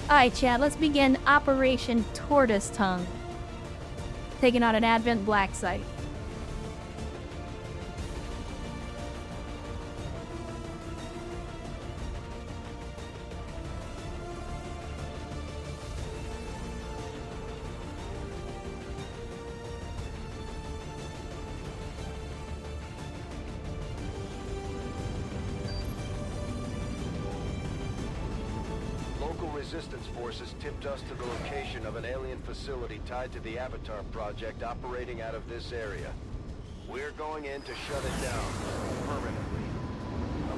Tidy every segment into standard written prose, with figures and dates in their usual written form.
Alright, Chad, let's begin Operation Tortoise Tongue. Taking on an Advent black site. Resistance forces tipped us to the location of an alien facility tied to the Avatar project operating out of this area. We're going in to shut it down, permanently.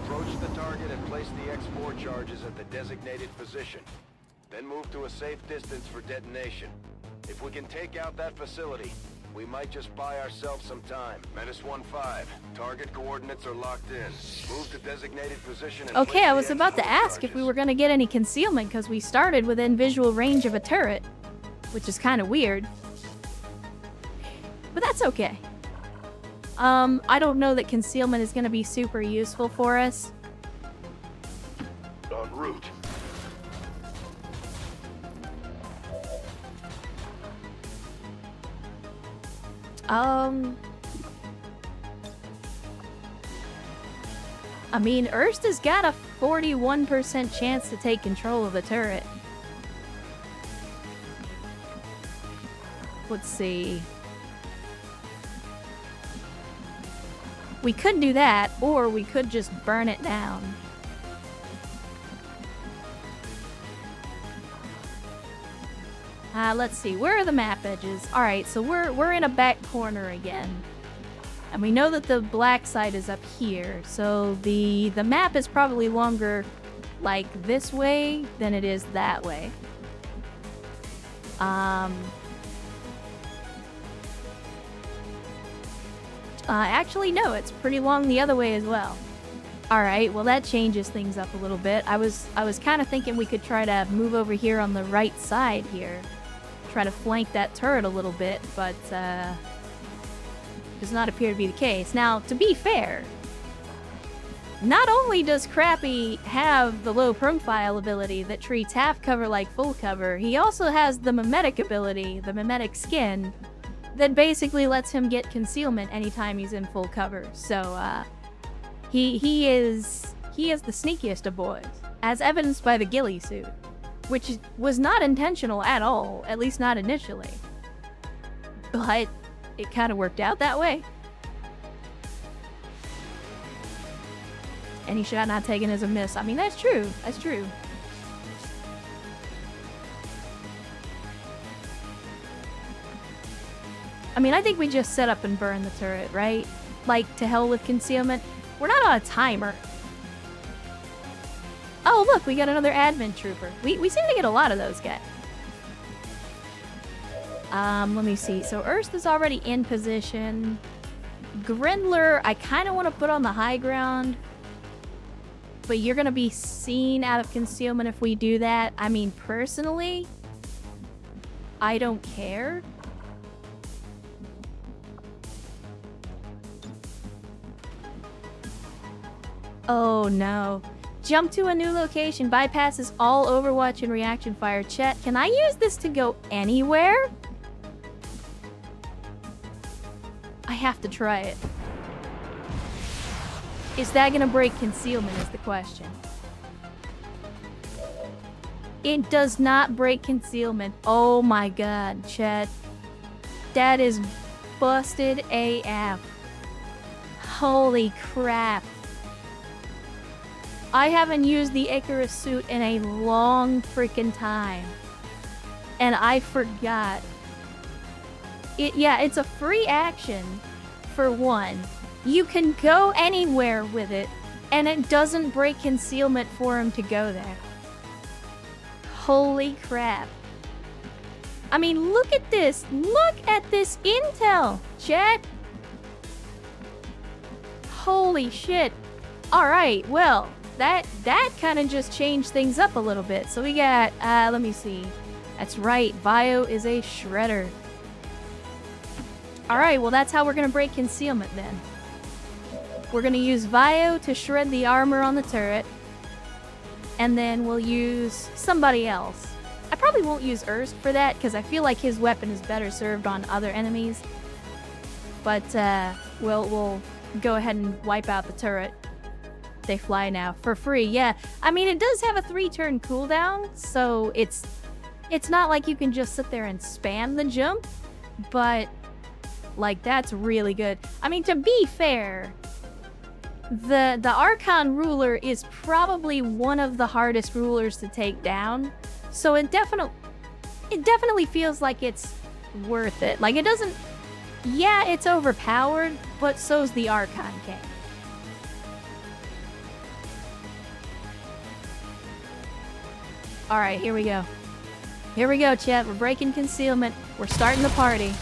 Approach the target and place the X4 charges at the designated position. Then move to a safe distance for detonation. If we can take out that facility, we might just buy ourselves some time. Menace 1-5. Target coordinates are locked in. Move to designated position and okay, I was about to ask if we were going to get any concealment because we started within visual range of a turret, which is kind of weird. But that's okay. I don't know that concealment is going to be super useful for us. En route. I mean, Erst has got a 41% chance to take control of the turret. Let's see. We could do that, or we could just burn it down. Let's see, where are the map edges? Alright, so we're in a back corner again. And we know that the black side is up here, so the map is probably longer like this way than it is that way. Actually no, it's pretty long the other way as well. Alright, well that changes things up a little bit. I was kind of thinking we could try to move over here on the right side here. Try to flank that turret a little bit, but does not appear to be the case. Now, to be fair, not only does Crappy have the low profile ability that treats half cover like full cover, he also has the mimetic ability, the mimetic skin, that basically lets him get concealment anytime he's in full cover. So, he is the sneakiest of boys, as evidenced by the ghillie suit, which was not intentional at all, at least not initially. But it kind of worked out that way. Any shot not taken is a miss. I mean, that's true. That's true. I mean, I think we just set up and burn the turret, right? Like, to hell with concealment. We're not on a timer. Oh, look, we got another admin trooper. We seem to get a lot of those guys. Let me see. So Erst is already in position. Grindler, I kind of want to put on the high ground. But you're going to be seen out of concealment if we do that. I mean, personally, I don't care. Oh, no. Jump to a new location. Bypasses all Overwatch and reaction fire. Chat, can I use this to go anywhere? I have to try it. Is that gonna break concealment is the question. It does not break concealment. Oh my god, chat. That is busted AF. Holy crap. I haven't used the Icarus suit in a long freaking time. And I forgot. It's a free action, for one. You can go anywhere with it, and it doesn't break concealment for him to go there. Holy crap. I mean, look at this. Look at this intel, chat. Holy shit. Alright, well, that kind of just changed things up a little bit. So we got, let me see. That's right, Vio is a shredder. Alright, well that's how we're gonna break concealment then. We're gonna use Vio to shred the armor on the turret. And then we'll use somebody else. I probably won't use Erst for that, because I feel like his weapon is better served on other enemies. But, we'll go ahead and wipe out the turret. They fly now, for free, yeah. I mean, it does have a 3-turn cooldown, so it's not like you can just sit there and spam the jump, but, like, that's really good. I mean, to be fair, the Archon ruler is probably one of the hardest rulers to take down, so it definitely feels like it's worth it. Like, it doesn't... Yeah, it's overpowered, but so's the Archon King. Alright, here we go. Here we go, chat. We're breaking concealment. We're starting the party.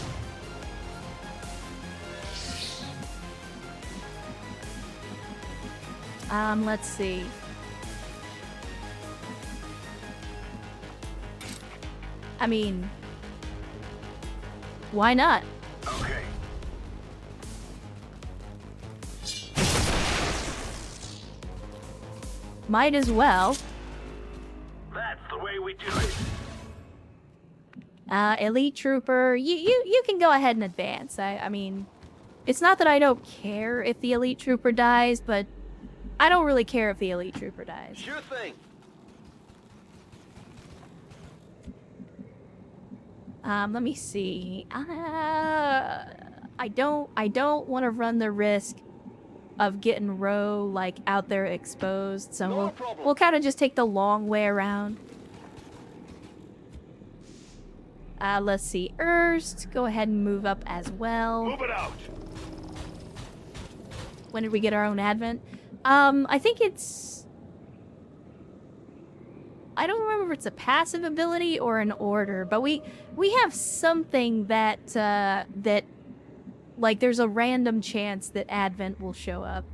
Let's see. I mean, why not? Okay. Might as well. That's the way we do it. Elite Trooper, you can go ahead and advance. I mean, it's not that I don't care if the Elite Trooper dies, but I don't really care if the Elite Trooper dies. Sure thing. Let me see. I don't want to run the risk of getting Roe, like, out there exposed, so we'll kind of just take the long way around. Let's see. Erst, go ahead and move up as well. Move it out. When did we get our own advent? I think it's... I don't remember if it's a passive ability or an order, but we have something that, like, there's a random chance that Advent will show up.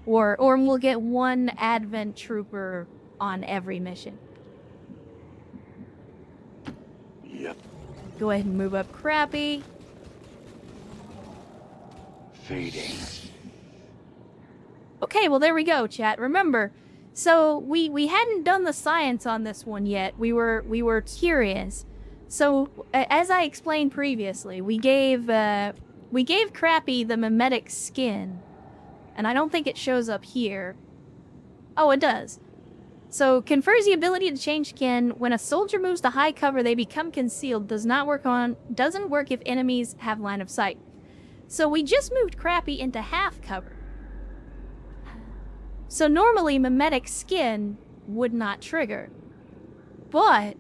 Or we'll get one Advent Trooper on every mission. Yep. Go ahead and move up Crappy. Fading. Okay, well, there we go, chat. Remember, so we hadn't done the science on this one yet. We were curious. So, as I explained previously, we gave Crappy the mimetic skin, and I don't think it shows up here. Oh, it does. So, confers the ability to change skin. When a soldier moves to high cover, they become concealed. Doesn't work if enemies have line of sight. So we just moved Crappy into half cover. So normally mimetic skin would not trigger. But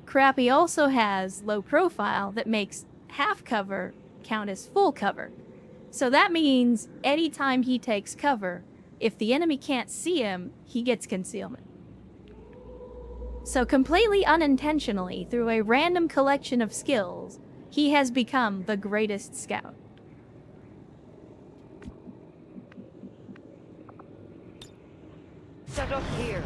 Crappy also has low profile that makes half cover count as full cover. So that means anytime he takes cover, if the enemy can't see him, he gets concealment. So completely unintentionally, through a random collection of skills, he has become the greatest scout. Set up here.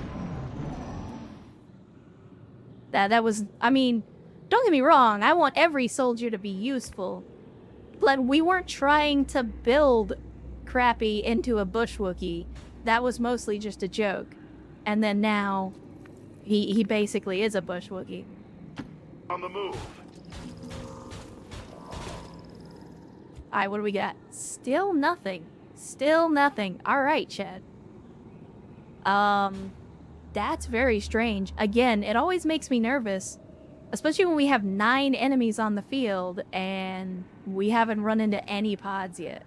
That was, I mean, don't get me wrong, I want every soldier to be useful. But we weren't trying to build Crappy into a bush Wookiee. That was mostly just a joke. And then now, he basically is a bush Wookiee. On the move. Alright, what do we got? Still nothing. Still nothing. Alright, Chad. That's very strange. Again, it always makes me nervous. Especially when we have 9 enemies on the field and we haven't run into any pods yet.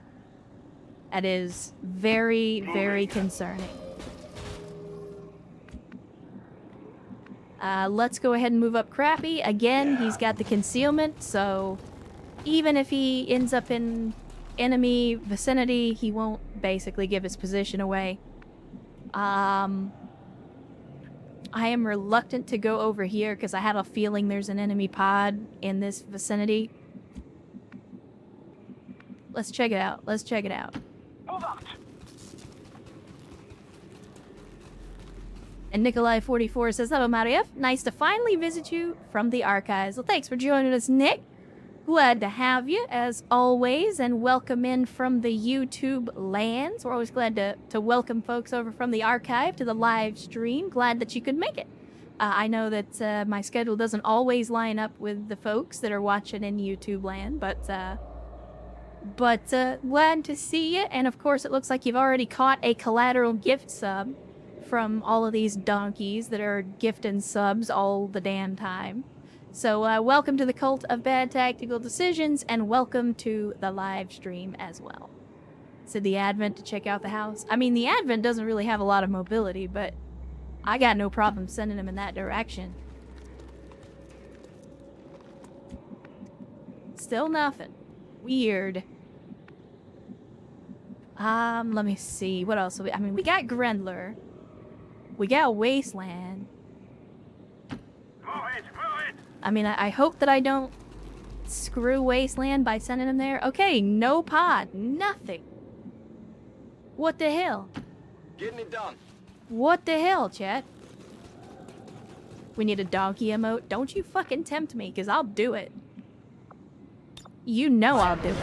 That is very, very concerning. Let's go ahead and move up Crappy. Again, he's got the concealment, so even if he ends up in enemy vicinity, he won't basically give his position away. I am reluctant to go over here because I have a feeling there's an enemy pod in this vicinity. Let's check it out. Let's check it out. Move out. And Nikolai44 says, hello, Mariev. Nice to finally visit you from the archives. Well, thanks for joining us, Nick. Glad to have you, as always, and welcome in from the YouTube lands. We're always glad to welcome folks over from the archive to the live stream. Glad that you could make it. I know that my schedule doesn't always line up with the folks that are watching in YouTube land, but glad to see you. And of course, it looks like you've already caught a collateral gift sub from all of these donkeys that are gifting subs all the damn time. So welcome to the Cult of Bad Tactical Decisions, and welcome to the live stream as well. So the Advent to check out the house. I mean, the Advent doesn't really have a lot of mobility, but I got no problem sending him in that direction. Still nothing. Weird. Let me see. What else? I mean, we got Grendler. We got Wasteland. I mean, I hope that I don't screw Wasteland by sending him there. Okay, no pod. Nothing. What the hell? Getting it done. What the hell, chat? We need a donkey emote. Don't you fucking tempt me, because I'll do it. You know I'll do it.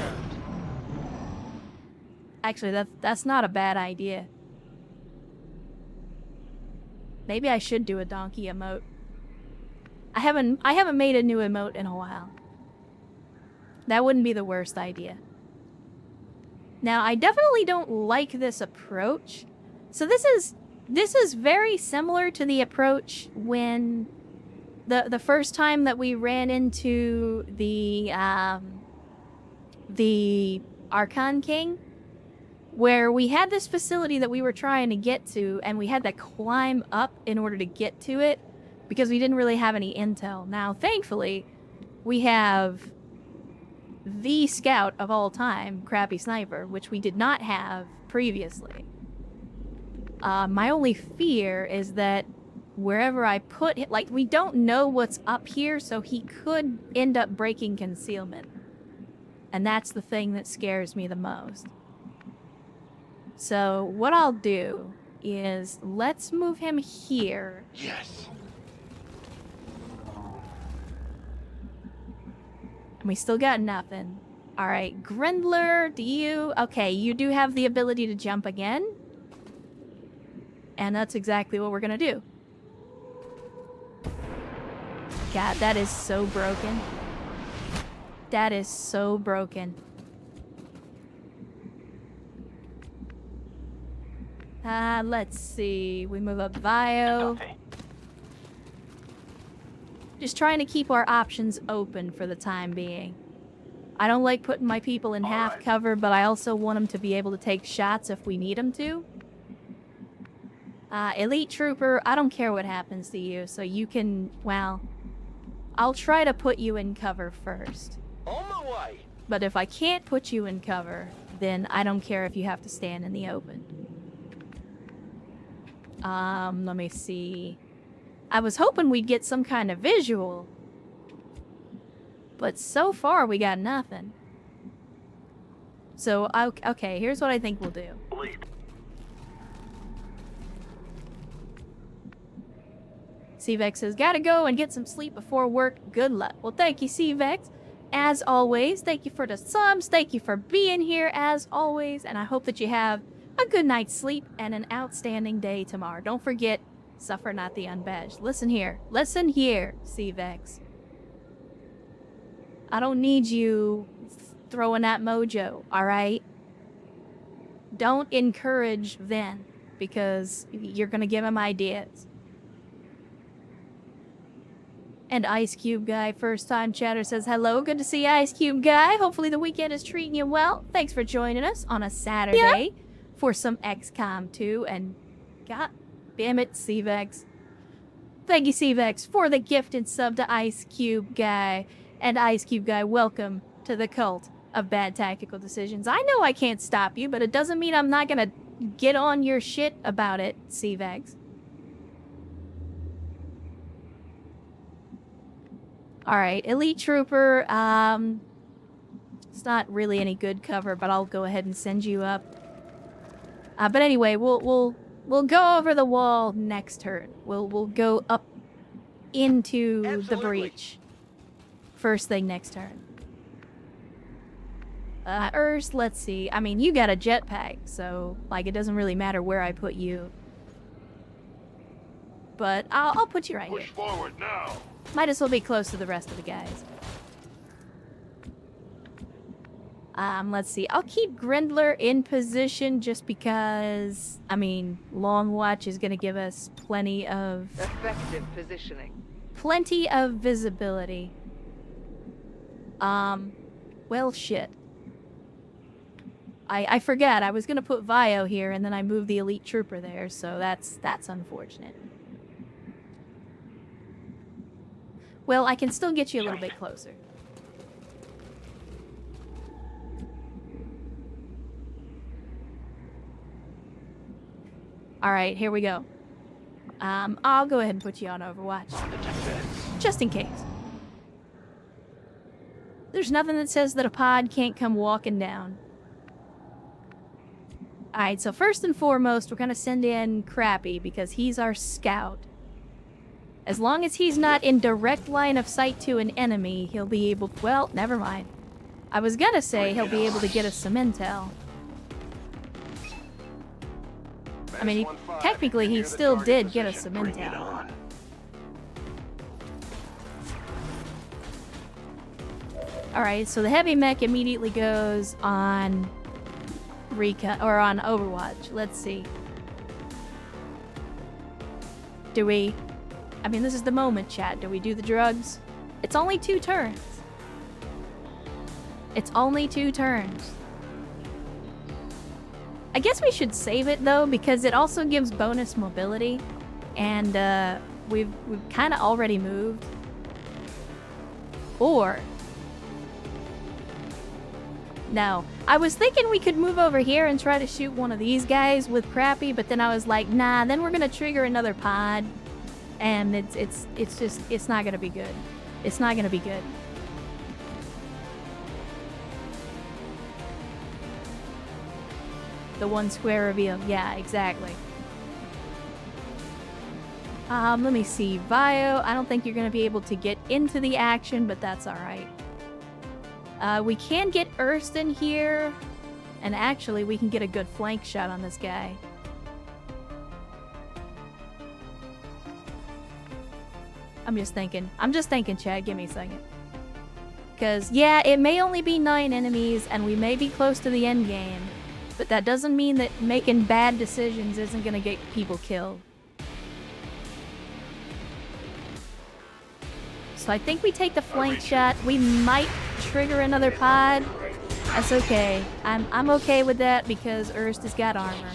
Actually, that's not a bad idea. Maybe I should do a donkey emote. I haven't made a new emote in a while. That wouldn't be the worst idea. Now, I definitely don't like this approach. So this is very similar to the approach when the first time that we ran into the Archon King, where we had this facility that we were trying to get to, and we had to climb up in order to get to it because we didn't really have any intel. Now, thankfully, we have the scout of all time, Crappy Sniper, which we did not have previously. My only fear is that wherever I put it, like, we don't know what's up here, so he could end up breaking concealment. And that's the thing that scares me the most. So what I'll do is let's move him here. Yes. And we still got nothing. All right, Grendler, do you... Okay, you do have the ability to jump again. And that's exactly what we're gonna do. God, that is so broken. That is so broken. Let's see. We move up Vio. Just trying to keep our options open for the time being. I don't like putting my people in half cover, but I also want them to be able to take shots if we need them to. Elite Trooper, I don't care what happens to you, so you can, well, I'll try to put you in cover first. On my way. But if I can't put you in cover, then I don't care if you have to stand in the open. Let me see. I was hoping we'd get some kind of visual. But so far, we got nothing. So, okay, here's what I think we'll do. CVEX says, gotta go and get some sleep before work. Good luck. Well, thank you, CVEX. As always, thank you for the subs. Thank you for being here, as always. And I hope that you have a good night's sleep and an outstanding day tomorrow. Don't forget, suffer not the unbadged. Listen here. Listen here, CVEX. I don't need you throwing that mojo, alright? Don't encourage Ven, because you're gonna give him ideas. And Ice Cube Guy, first time chatter, says hello. Good to see you, Ice Cube Guy. Hopefully the weekend is treating you well. Thanks for joining us on a Saturday for some XCOM 2. And god damn it, CVEX. Thank you, CVEX, for the gifted sub to Ice Cube Guy. And Ice Cube Guy, welcome to the cult of bad tactical decisions. I know I can't stop you, but it doesn't mean I'm not gonna get on your shit about it, CVEX. Alright, Elite Trooper, it's not really any good cover, but I'll go ahead and send you up. But anyway, we'll go over the wall next turn. We'll go up into the breach. First thing next turn. Urs, let's see. I mean, you got a jetpack, so, like, it doesn't really matter where I put you. but I'll put you right Push here. forward now. Might as well be close to the rest of the guys. Let's see. I'll keep Grindler in position just because, I mean, Long Watch is gonna give us plenty of Effective positioning. visibility. Well, shit. I forgot. I was gonna put Vio here, and then I moved the Elite Trooper there, so that's unfortunate. Well, I can still get you a little bit closer. Alright, here we go. I'll go ahead and put you on Overwatch. Just in case. There's nothing that says that a pod can't come walking down. Alright, so first and foremost, we're gonna send in Crappy because he's our scout. As long as he's not in direct line of sight to an enemy, he'll be able... Well, never mind. I was gonna say he'll be able to get us some intel. I mean, technically he still did get us some intel. Alright, so the heavy mech immediately goes on on Overwatch. Let's see. Do we... I mean, this is the moment, chat. Do we do the drugs? It's only 2 turns. It's only 2 turns. I guess we should save it, though, because it also gives bonus mobility. And, we've kind of already moved. Or... No. I was thinking we could move over here and try to shoot one of these guys with Crappy, but then I was like, nah, then we're gonna trigger another pod. And it's not gonna be good. It's not gonna be good. The 1 square reveal. Yeah, exactly. Let me see. Vio, I don't think you're gonna be able to get into the action, but that's alright. We can get Erston here, and actually we can get a good flank shot on this guy. I'm just thinking, Chad, give me a second. Because, yeah, it may only be 9 enemies, and we may be close to the end game, but that doesn't mean that making bad decisions isn't gonna get people killed. So I think we take the flank shot. We might trigger another pod. That's okay. I'm okay with that because Erst has got armor.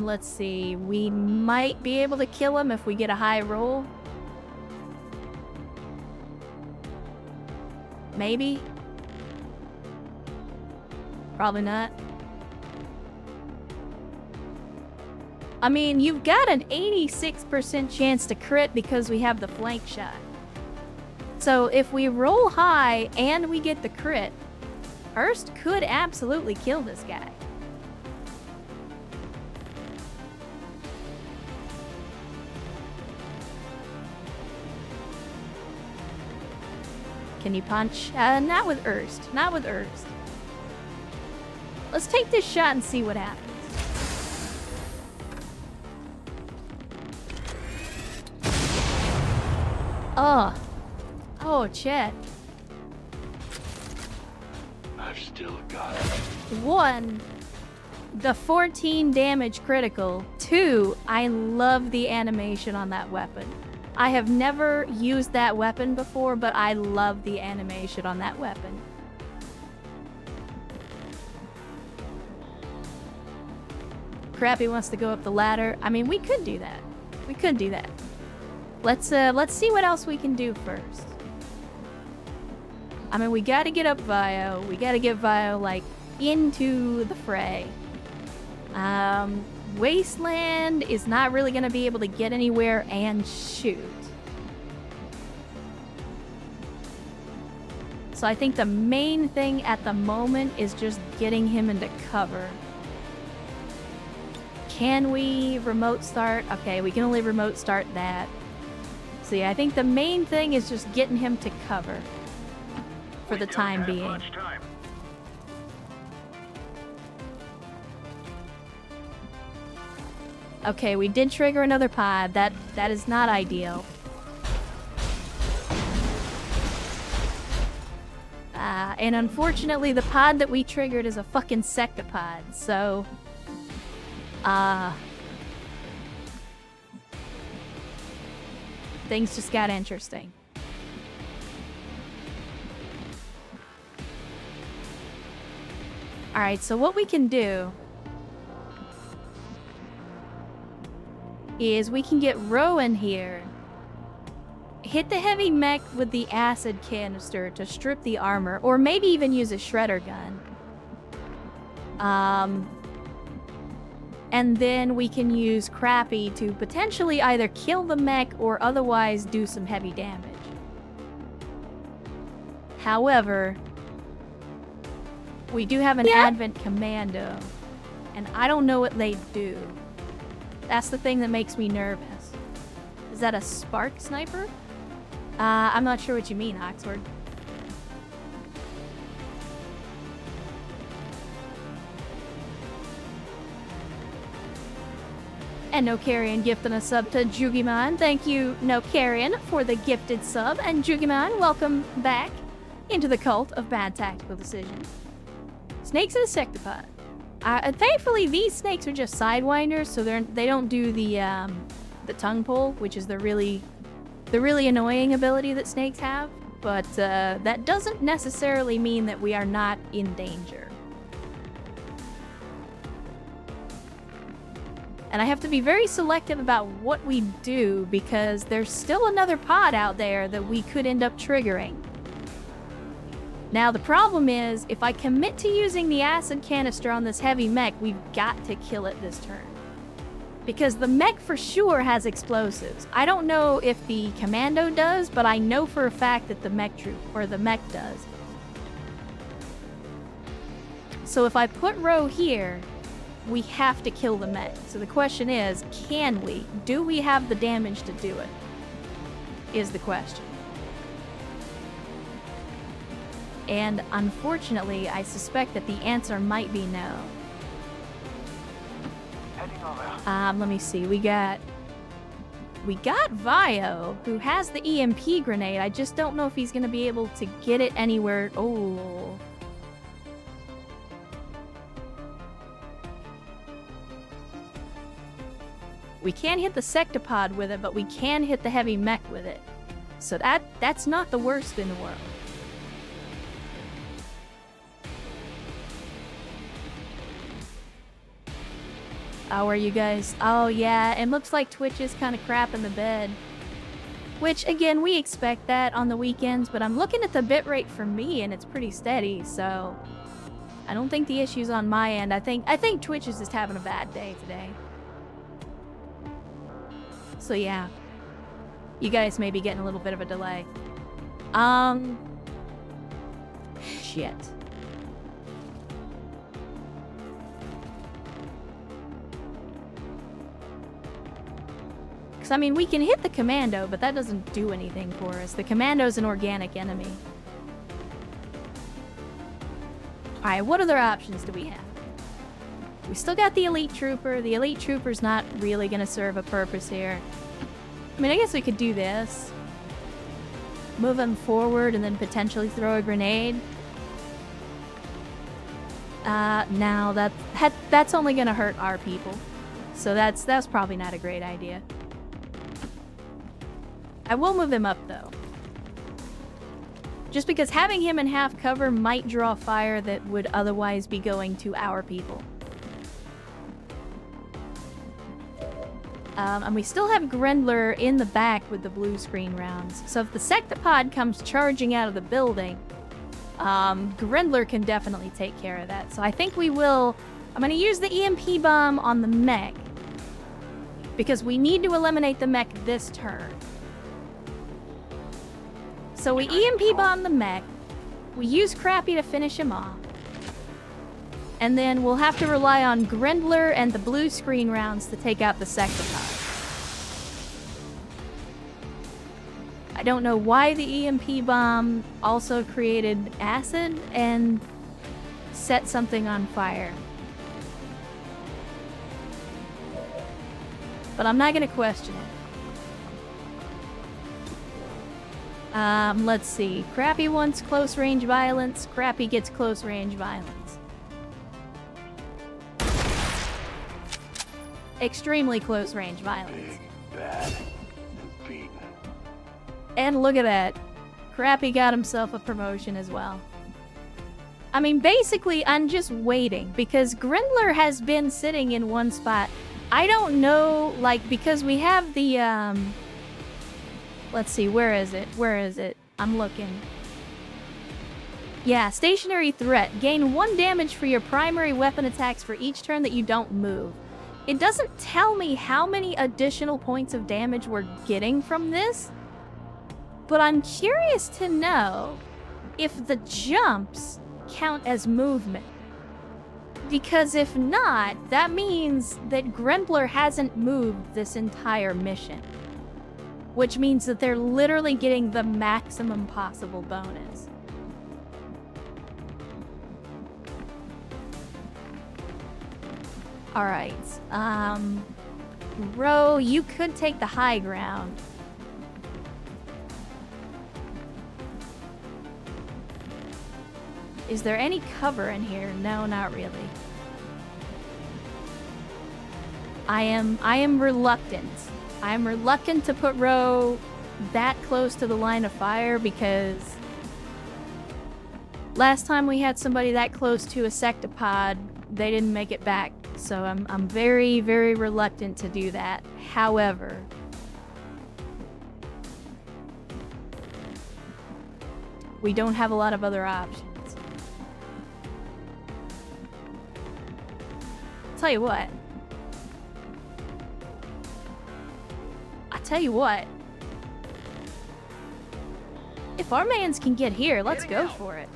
Let's see. We might be able to kill him if we get a high roll. Maybe. Probably not. I mean, you've got an 86% chance to crit because we have the flank shot. So if we roll high and we get the crit, Erst could absolutely kill this guy. Can you punch? Not with Erst. Not with Erst. Let's take this shot and see what happens. Oh, Chet. I've still got it. 1, the 14 damage critical. 2, I love the animation on that weapon. I have never used that weapon before, but I love the animation on that weapon. Crappy wants to go up the ladder. I mean, we could do that. We could do that. Let's see what else we can do first. I mean, we gotta get up Vio. We gotta get Vio, like, into the fray. Wasteland is not really gonna be able to get anywhere and shoot. So I think the main thing at the moment is just getting him into cover. Can we remote start? Okay, we can only remote start that. So yeah, I think the main thing is just getting him to cover for the time being. Okay, we did trigger another pod. That is not ideal. And unfortunately, the pod that we triggered is a fucking sectopod, so... things just got interesting. Alright, so what we can do is we can get Rowan here, hit the heavy mech with the acid canister to strip the armor, or maybe even use a shredder gun. And then we can use Crappy to potentially either kill the mech or otherwise do some heavy damage. However, we do have an Advent Commando, and I don't know what they do. That's the thing that makes me nervous. Is that a Spark Sniper? I'm not sure what you mean, Oxford. And No Carrion gifting a sub to Jugiman. Thank you, No Carrion, for the gifted sub. And Jugiman, welcome back into the cult of bad tactical decisions. Snakes in a sectopod. Thankfully, these snakes are just sidewinders, so they don't do the tongue pull, which is the really annoying ability that snakes have. But that doesn't necessarily mean that we are not in danger. And I have to be very selective about what we do, because there's still another pod out there that we could end up triggering. Now, the problem is, if I commit to using the acid canister on this heavy mech, we've got to kill it this turn. Because the mech for sure has explosives. I don't know if the commando does, but I know for a fact that the mech does. So if I put Ro here, we have to kill the mech. So the question is, can we? Do we have the damage to do it? Is the question. And unfortunately, I suspect that the answer might be no. Let me see. We got Vio, who has the EMP grenade. I just don't know if he's going to be able to get it anywhere. Oh. We can't hit the sectopod with it, but we can hit the heavy mech with it. So that's not the worst in the world. How are you guys? Oh yeah, it looks like Twitch is kind of crap in the bed. Which, again, we expect that on the weekends, but I'm looking at the bitrate for me and it's pretty steady, so... I don't think the issue's on my end. I think Twitch is just having a bad day today. So yeah. You guys may be getting a little bit of a delay. Shit. I mean, we can hit the commando, but that doesn't do anything for us. The commando's an organic enemy. Alright, what other options do we have? We still got the elite trooper. The elite trooper's not really going to serve a purpose here. I mean, I guess we could do this. Move him forward and then potentially throw a grenade. Now that's only going to hurt our people. So that's probably not a great idea. I will move him up, though. Just because having him in half cover might draw fire that would otherwise be going to our people. And we still have Grendler in the back with the blue screen rounds. So if the sectopod comes charging out of the building, Grendler can definitely take care of that. So I think we will... I'm going to use the EMP bomb on the mech. Because we need to eliminate the mech this turn. So we EMP bomb the mech, we use Crappy to finish him off, and then we'll have to rely on Grendler and the blue screen rounds to take out the sectopod. I don't know why the EMP bomb also created acid and set something on fire. but I'm not gonna question it. Let's see. Crappy wants close range violence. Crappy gets close range violence. Extremely close range violence. Big, bad, and beaten. And look at that. Crappy got himself a promotion as well. I mean, basically, I'm just waiting because Grindler has been sitting in one spot. I don't know, like, because we have the, let's see, where is it? Where is it? I'm looking. Yeah, stationary threat. Gain 1 damage for your primary weapon attacks for each turn that you don't move. It doesn't tell me how many additional points of damage we're getting from this, but I'm curious to know if the jumps count as movement. Because if not, that means that Grindler hasn't moved this entire mission. Which means that they're literally getting the maximum possible bonus. Alright, Ro, you could take the high ground. Is there any cover in here? No, not really. I am reluctant. I am reluctant to put Ro that close to the line of fire because last time we had somebody that close to a sectopod, they didn't make it back. So I'm very, very reluctant to do that. However, we don't have a lot of other options. Tell you what. I tell you what. If our mans can get here, let's go for it.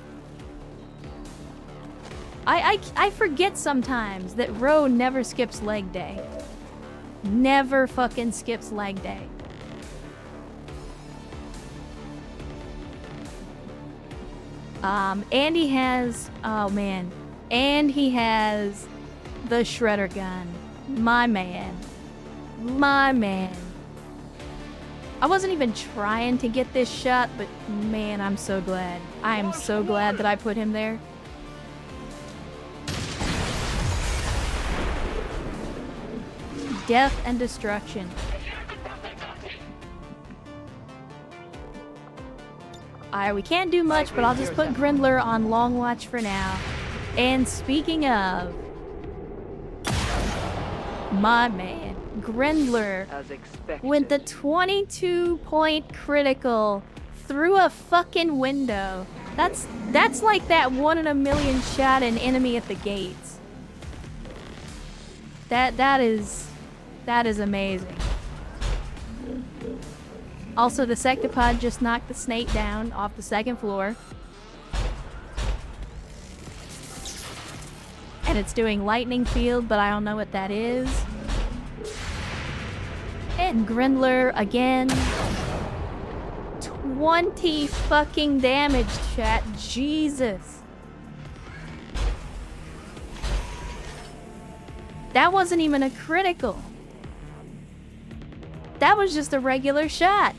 I forget sometimes that Ro never skips leg day. Never fucking skips leg day. And he has, oh man, and he has the shredder gun. My man. My man. I wasn't even trying to get this shot, but man, I'm so glad. I am so glad that I put him there. Death and destruction. Alright, we can't do much, but I'll just put Grindler on long watch for now. And speaking of, my man, Grindler went the 22-point critical through a fucking window. That's like that 1 in a million shot an enemy at the gates. That is amazing. Also, the sectopod just knocked the snake down off the 2nd floor. And it's doing lightning field, but I don't know what that is. And Grindler again. 20 fucking damage, chat. Jesus. That wasn't even a critical. That was just a regular shot.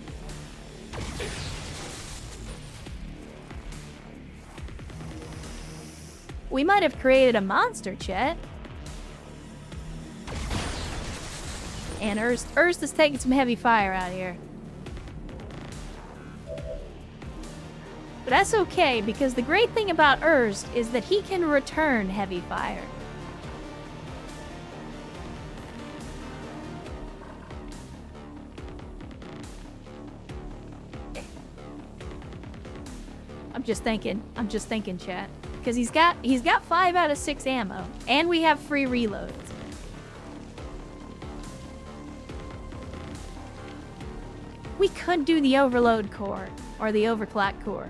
We might have created a monster, chat. And Ernst is taking some heavy fire out here. But that's okay, because the great thing about Ernst is that he can return heavy fire. I'm just thinking, chat. Because he's got 5 out of 6 ammo. And we have free reloads. We could do the overload core. Or the overclock core.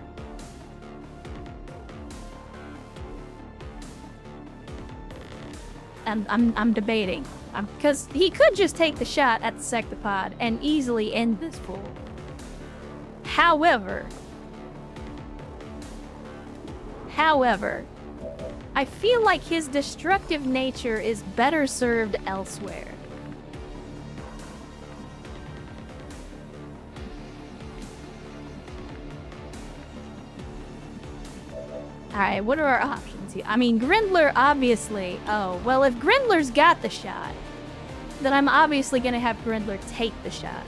And I'm debating. Because he could just take the shot at the sectopod and easily end this fool. However, I feel like his destructive nature is better served elsewhere. Alright, what are our options here? I mean, Grindler, obviously. Oh, well, if Grindler's got the shot, then I'm obviously gonna have Grindler take the shot.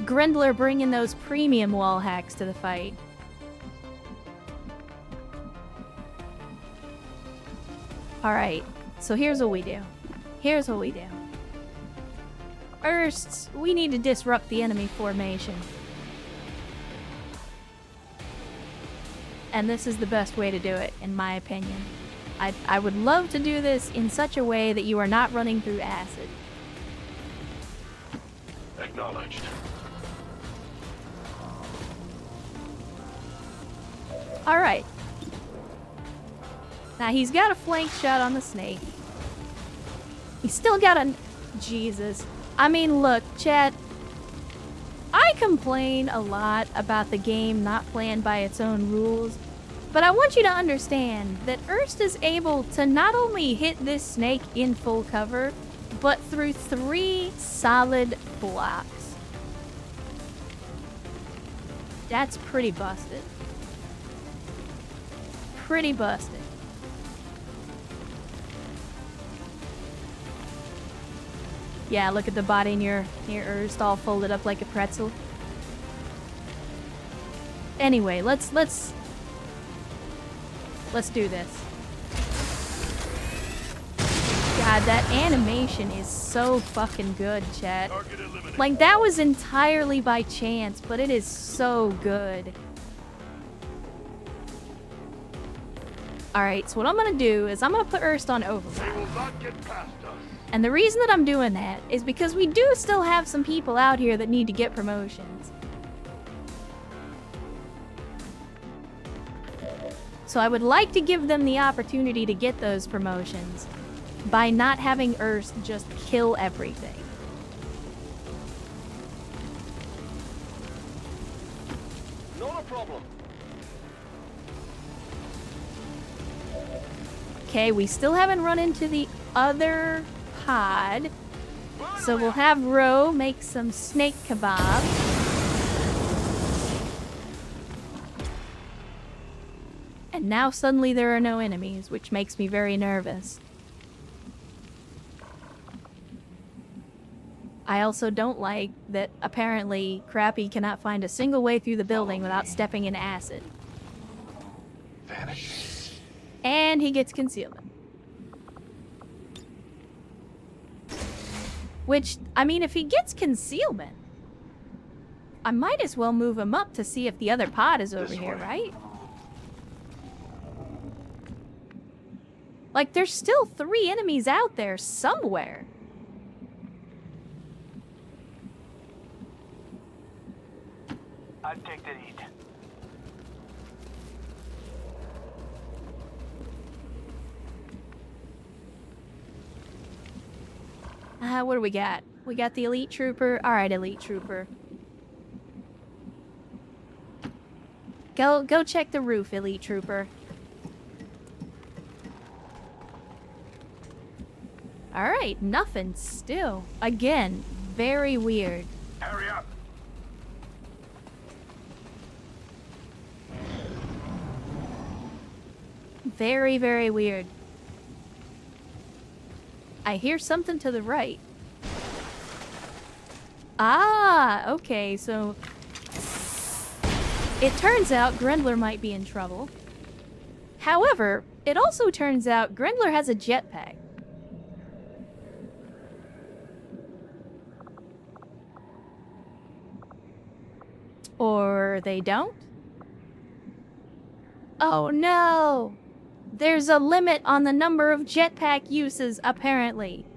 Grindler bringing those premium wall hacks to the fight. Alright, so here's what we do. First, we need to disrupt the enemy formation. And this is the best way to do it, in my opinion. I would love to do this in such a way that you are not running through acid. Acknowledged. Alright. Now he's got a flank shot on the snake. He's still got a... Jesus. I mean, look, chat. I complain a lot about the game not playing by its own rules, but I want you to understand that Erst is able to not only hit this snake in full cover, but through 3 solid blocks. That's pretty busted. Pretty busted. Yeah, look at the body near Erst, all folded up like a pretzel. Anyway, let's do this. God, that animation is so fucking good, chat. Like, that was entirely by chance, but it is so good. Alright, so what I'm gonna do is I'm gonna put Erst on override. They will not get past us. And the reason that I'm doing that is because we do still have some people out here that need to get promotions. So I would like to give them the opportunity to get those promotions by not having Erst just kill everything. Not a problem. Okay, we still haven't run into the other pod. So we'll have Ro make some snake kebab. And now suddenly there are no enemies, which makes me very nervous. I also don't like that apparently Crappy cannot find a single way through the building without stepping in acid. Vanish. And he gets concealment. Which, I mean, if he gets concealment, I might as well move him up to see if the other pod is over here, right? Like, there's still 3 enemies out there somewhere. I'd take the lead. What do we got? We got the elite trooper. Alright, elite trooper. Go check the roof, elite trooper. Alright, nothing still. Again, very weird. Hurry up. Very, very weird. I hear something to the right. Ah, okay, so... It turns out Grindler might be in trouble. However, it also turns out Grindler has a jetpack. Or they don't? Oh no! There's a limit on the number of jetpack uses, apparently.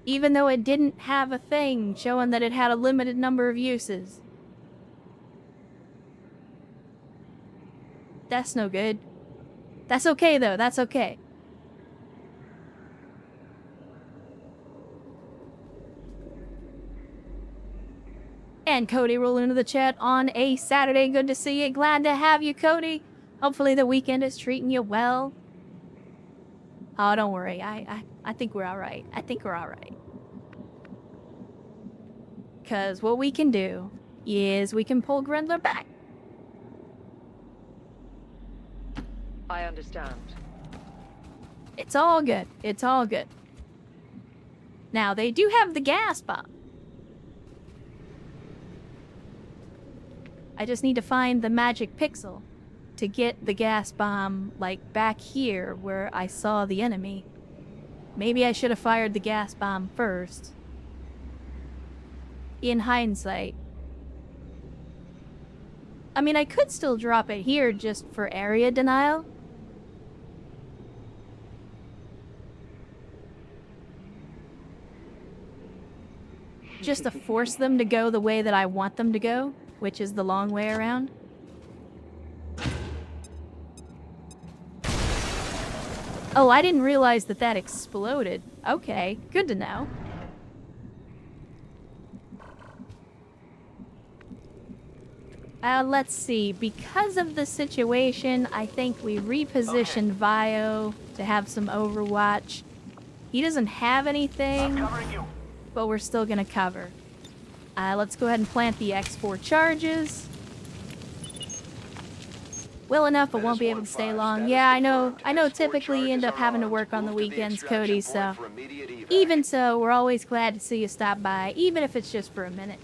Even though it didn't have a thing showing that it had a limited number of uses. That's no good. That's okay though, that's okay. And Cody rolling into the chat on a Saturday. Good to see you. Glad to have you, Cody. Hopefully the weekend is treating you well. Oh, don't worry. I think we're alright. I think we're alright. Because what we can do is we can pull Grendler back. I understand. It's all good. It's all good. Now, they do have the gas bomb. I just need to find the magic pixel to get the gas bomb, like, back here where I saw the enemy. Maybe I should have fired the gas bomb first. In hindsight. I mean, I could still drop it here just for area denial. Just to force them to go the way that I want them to go, which is the long way around. Oh, I didn't realize that that exploded. Okay, good to know. Let's see. Because of the situation, I think we repositioned Vio to have some Overwatch. He doesn't have anything, but we're still gonna cover. Let's go ahead and plant the X4 charges. Well enough, I won't be able to stay long. Yeah, I know typically you end up having to work on the weekends, Cody, so... Even so, we're always glad to see you stop by, even if it's just for a minute.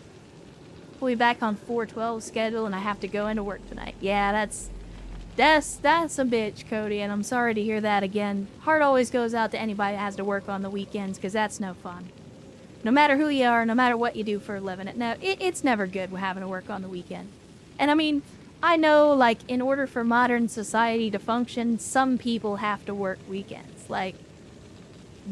We'll be back on 4/12 schedule, and I have to go into work tonight. Yeah, that's a bitch, Cody, and I'm sorry to hear that again. Heart always goes out to anybody that has to work on the weekends, because that's no fun. No matter who you are, no matter what you do for a living, it's never good having to work on the weekend. And I mean, I know, like, in order for modern society to function, some people have to work weekends. Like,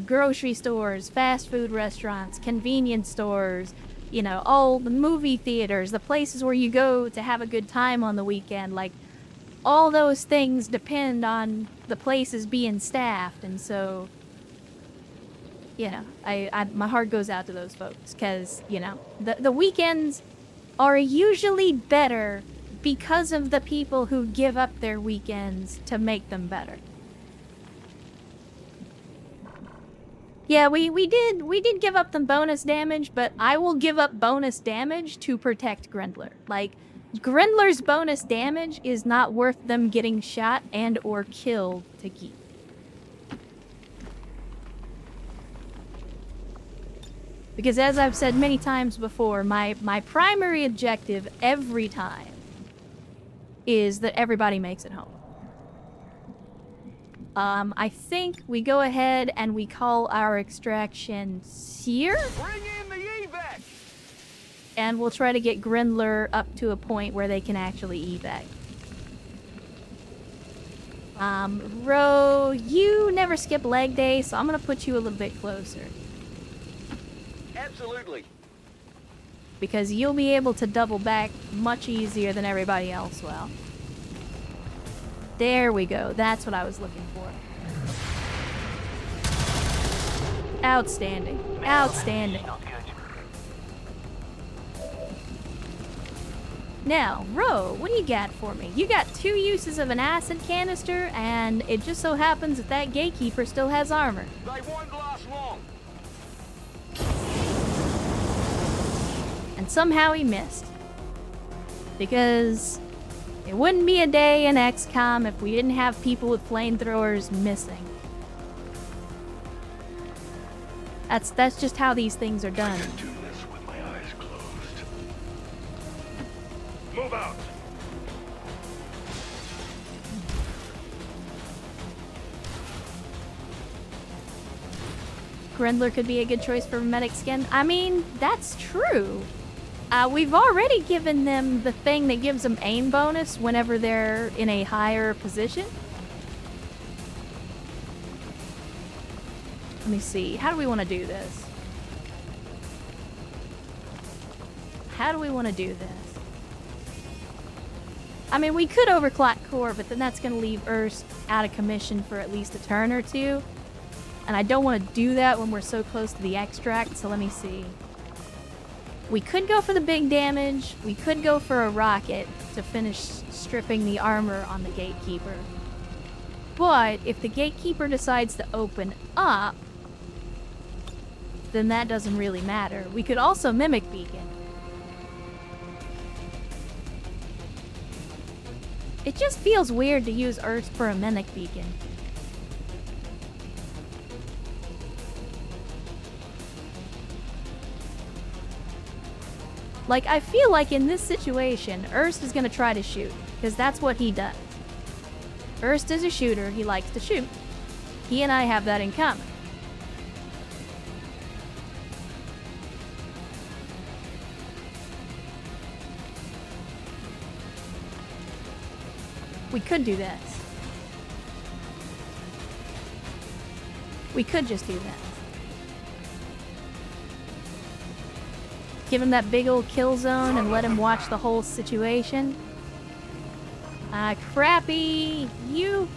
grocery stores, fast food restaurants, convenience stores, you know, all the movie theaters, the places where you go to have a good time on the weekend. Like, all those things depend on the places being staffed, and so... You know, my heart goes out to those folks, because, you know, the weekends are usually better because of the people who give up their weekends to make them better. Yeah, we did give up them bonus damage, but I will give up bonus damage to protect Grendler. Like, Grendler's bonus damage is not worth them getting shot and or killed to keep. Because as I've said many times before, my primary objective every time is that everybody makes it home. I think we go ahead and we call our extraction here. Bring in the evac! And we'll try to get Grendler up to a point where they can actually evac. Ro, you never skip leg day, so I'm gonna put you a little bit closer. Absolutely. Because you'll be able to double back much easier than everybody else will. There we go. That's what I was looking for. Outstanding. Outstanding. Now, Ro, what do you got for me? You got 2 uses of an acid canister, and it just so happens that that gatekeeper still has armor. They won't last long. And somehow he missed. Because it wouldn't be a day in XCOM if we didn't have people with flamethrowers missing. That's just how these things are done. I can do this with my eyes closed. Move out. Grendler could be a good choice for medic skin. I mean, that's true. We've already given them the thing that gives them aim bonus whenever they're in a higher position. Let me see. How do we want to do this? How do we want to do this? I mean, we could overclock core, but then that's going to leave Urs out of commission for at least a turn or two. And I don't want to do that when we're so close to the extract, so let me see. We could go for the big damage. We could go for a rocket to finish stripping the armor on the gatekeeper. But if the gatekeeper decides to open up, then that doesn't really matter. We could also mimic beacon. It just feels weird to use Earth for a mimic beacon. Like, I feel like in this situation, Ernst is gonna try to shoot, because that's what he does. Ernst is a shooter, he likes to shoot. He and I have that in common. We could do this. We could just do this. Give him that big old kill zone and let him watch the whole situation. Crappy, you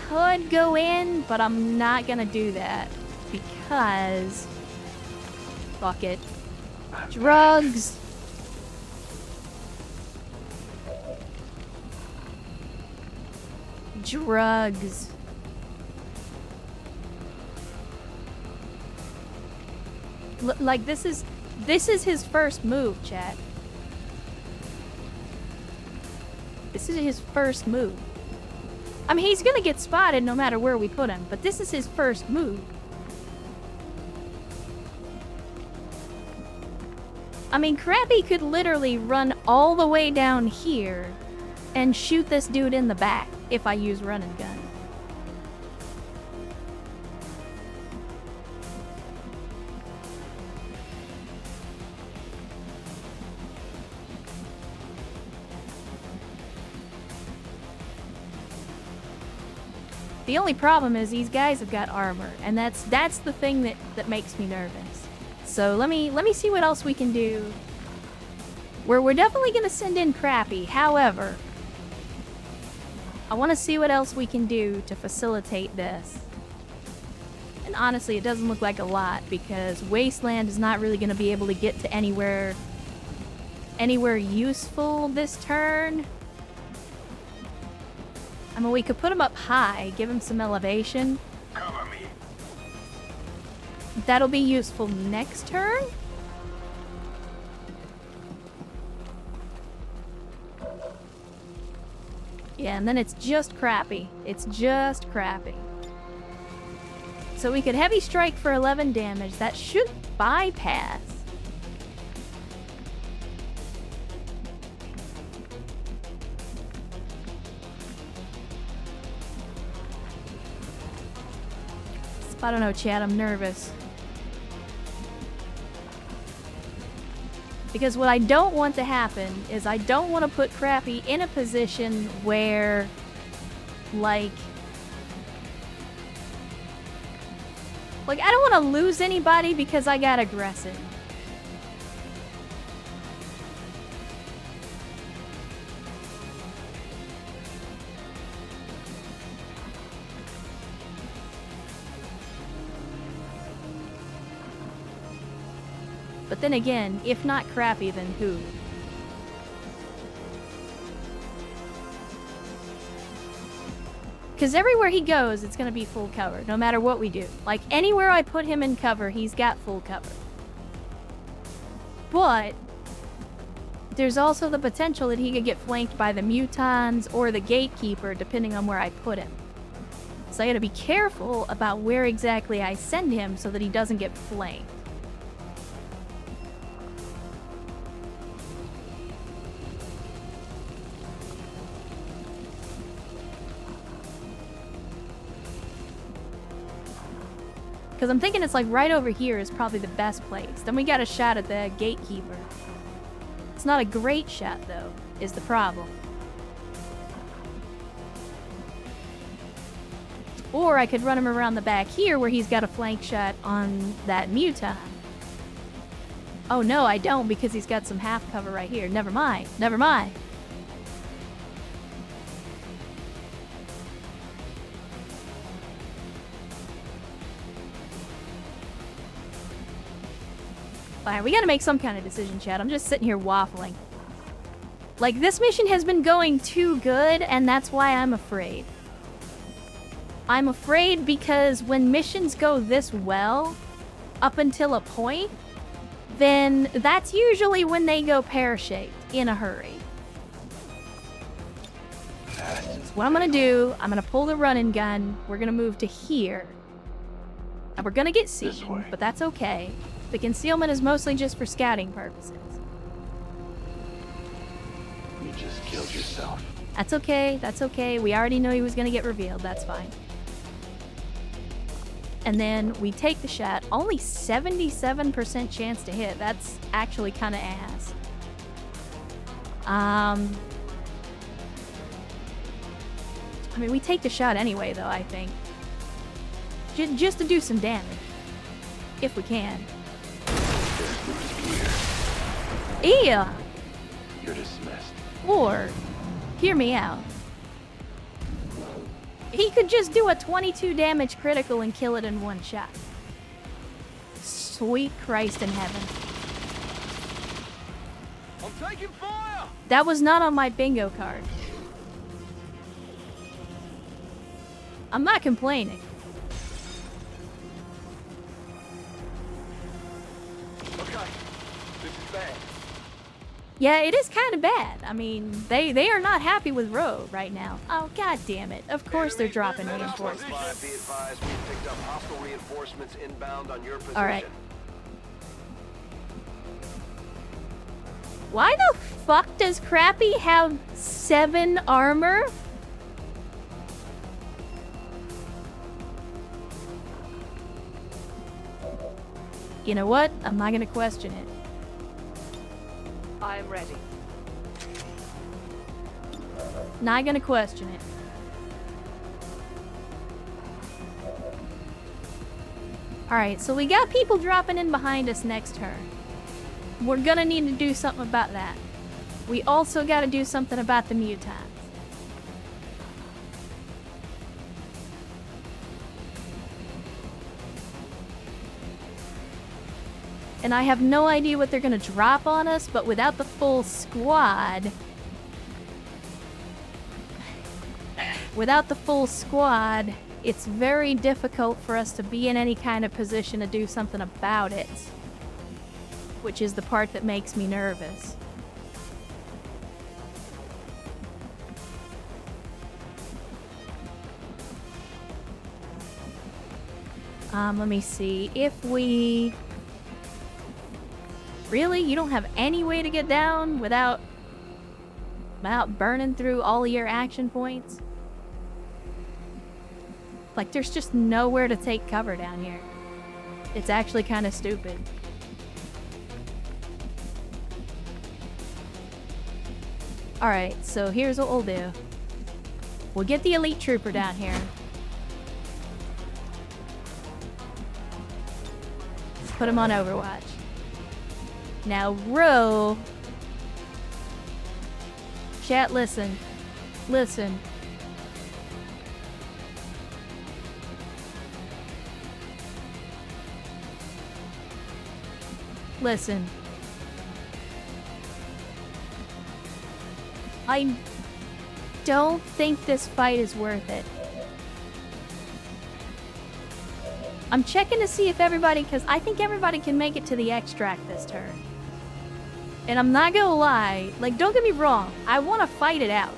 could go in, but I'm not gonna do that because fuck it. Drugs. Drugs. Like this is his first move, chat. This is his first move. I mean, he's gonna get spotted no matter where we put him, but this is his first move. I mean, Crappy could literally run all the way down here and shoot this dude in the back if I use run and gun. The only problem is these guys have got armor, and that's the thing that makes me nervous. So let me see what else we can do. We're definitely gonna send in Crappy. However, I want to see what else we can do to facilitate this. And honestly, it doesn't look like a lot because Wasteland is not really gonna be able to get to anywhere useful this turn. I mean, we could put him up high, give him some elevation. Cover me. That'll be useful next turn? Yeah, and then it's just Crappy. It's just Crappy. So we could Heavy Strike for 11 damage. That should bypass. I don't know, Chad, I'm nervous. Because what I don't want to happen is I don't want to put Crappy in a position where, like I don't want to lose anybody because I got aggressive. But then again, if not Crappy, then who? Because everywhere he goes, it's going to be full cover, no matter what we do. Like, anywhere I put him in cover, he's got full cover. But there's also the potential that he could get flanked by the Mutons or the Gatekeeper, depending on where I put him. So I gotta be careful about where exactly I send him so that he doesn't get flanked. Because I'm thinking it's like right over here is probably the best place. Then we got a shot at the Gatekeeper. It's not a great shot, though, is the problem. Or I could run him around the back here where he's got a flank shot on that Muton. Oh no, I don't because he's got some half cover right here. Never mind. Never mind. Fine, we gotta make some kind of decision, chat. I'm just sitting here waffling. Like, this mission has been going too good, and that's why I'm afraid. I'm afraid because when missions go this well, up until a point, then that's usually when they go pear-shaped in a hurry. So what I'm gonna do, I'm gonna pull the running gun, we're gonna move to here. And we're gonna get seen, but that's okay. The concealment is mostly just for scouting purposes. You just killed yourself. That's okay, that's okay. We already knew he was gonna get revealed, that's fine. And then we take the shot. Only 77% chance to hit. That's actually kind of ass. I mean, we take the shot anyway, though, I think. Just to do some damage. If we can. Yeah! You're dismissed. Or, hear me out. He could just do a 22 damage critical and kill it in one shot. Sweet Christ in heaven. I'm taking fire! That was not on my bingo card. I'm not complaining. Okay, this is bad. Yeah, it is kind of bad. I mean, they are not happy with Roe right now. Oh, god damn it. Of course they're dropping reinforcements. Be advised, we picked up hostile reinforcements inbound on your position. Alright. Why the fuck does Crappy have 7 armor? You know what? I'm not gonna question it. I am ready. Not gonna question it. Alright, so we got people dropping in behind us next turn. We're gonna need to do something about that. We also gotta do something about the mutants. And I have no idea what they're gonna drop on us, but without the full squad... Without the full squad, it's very difficult for us to be in any kind of position to do something about it. Which is the part that makes me nervous. Let me see. If we... Really? You don't have any way to get down without burning through all your action points? Like, there's just nowhere to take cover down here. It's actually kind of stupid. Alright, so here's what we'll do. We'll get the elite trooper down here. Put him on Overwatch. Now, row. Chat, listen. Listen. Listen. I don't think this fight is worth it. I'm checking to see if everybody, because I think everybody can make it to the extract this turn. And I'm not gonna lie, like, don't get me wrong, I want to fight it out.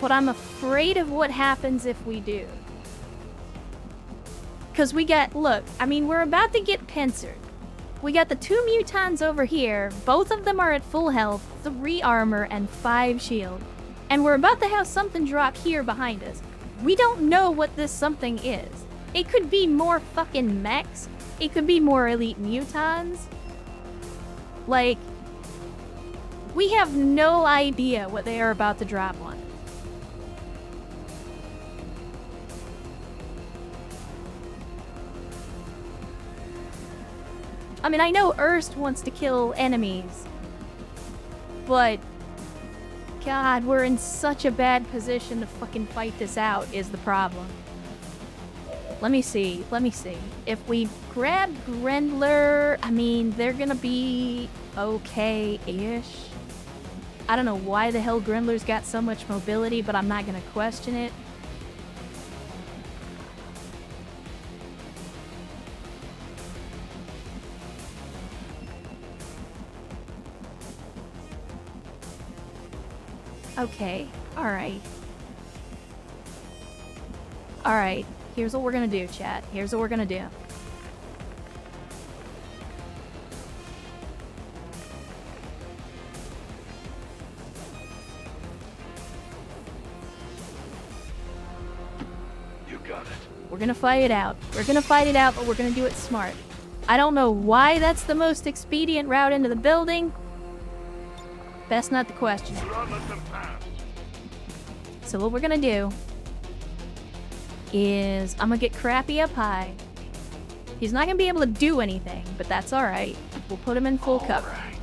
But I'm afraid of what happens if we do. Because we got, look, I mean, we're about to get pincered. We got the 2 mutants over here, both of them are at full health, 3 armor, and 5 shield. And we're about to have something drop here behind us. We don't know what this something is. It could be more fucking mechs. It could be more elite mutants. Like, we have no idea what they are about to drop on. I mean, I know Erst wants to kill enemies, but God, we're in such a bad position to fucking fight this out is the problem. Let me see. If we grab Grendler, I mean, they're gonna be okay-ish. I don't know why the hell Grendler's got so much mobility, but I'm not gonna question it. Okay, alright. Alright, here's what we're gonna do, chat. Here's what we're gonna do. You got it. We're gonna fight it out. We're gonna fight it out, but we're gonna do it smart. I don't know why that's the most expedient route into the building. Best not to question it. So what we're gonna do is I'm gonna get Crappy up high. He's not gonna be able to do anything, but that's alright. We'll put him in full cover. Right.